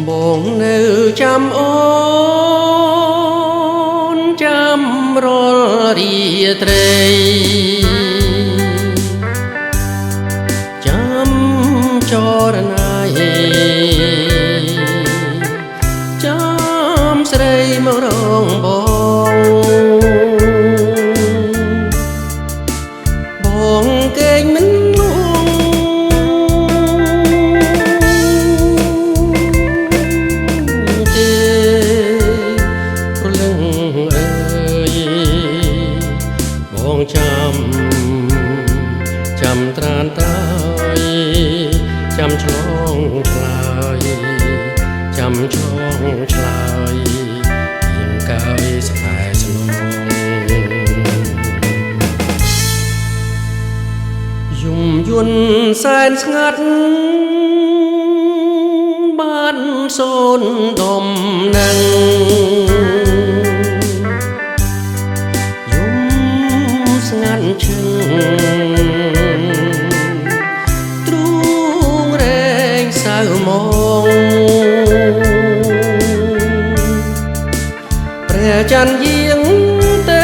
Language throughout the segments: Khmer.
បងនៅចាំអូនចាំរាល់រាត្រីចាំចរណៃចាំស្រីមករងបងគេងមិនលួងទេព្រលឹងអើយបងចាំត្រានតើយចាំឆ្លងឆ្លើយចាំឆ្លងឆ្លើយយើងកើយស្នេហ៍ស្នងយំយន់សែនស្ងាត់បានសូនដំណឹងយំស្ងាត់ឈឹងទ្រូងរែងសៅមកព្រះច័ន្ទយាងទៅ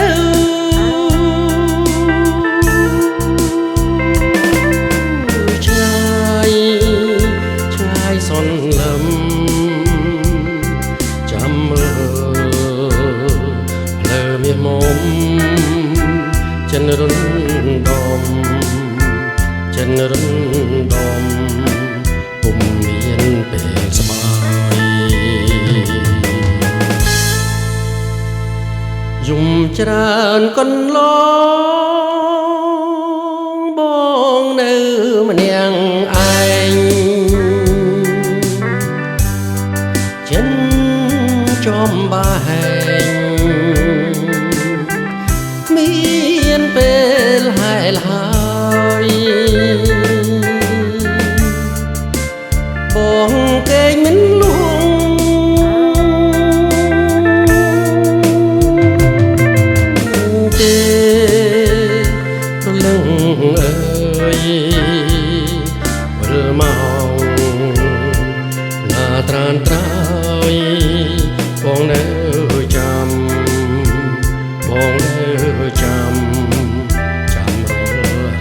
ឆ្ងាយសន្លឹមចាំមើលភ្លើមាសមុំចិនរុនដុំចិនរុនដុំពុំមានពេលស្បាយយំច្រើនកន្លងបងនៅម្នាក់ឯងចិនចំបែងមានពេលហែលហើយបងគេងមិនលួងទេព្រលឹងអើយវិលមកណាត្រានត្រើយបងនៅចាំបងនៅចាំរាល់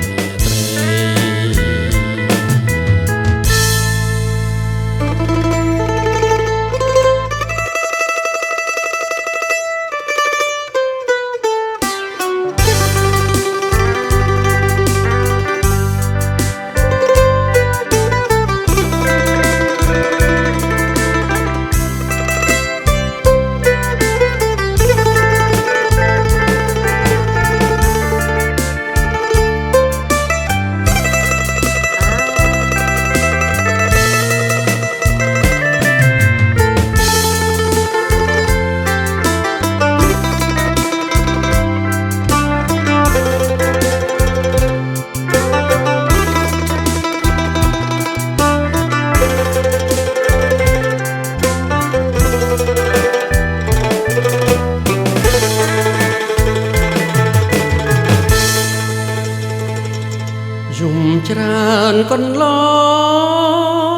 យំច្រើនកន្លង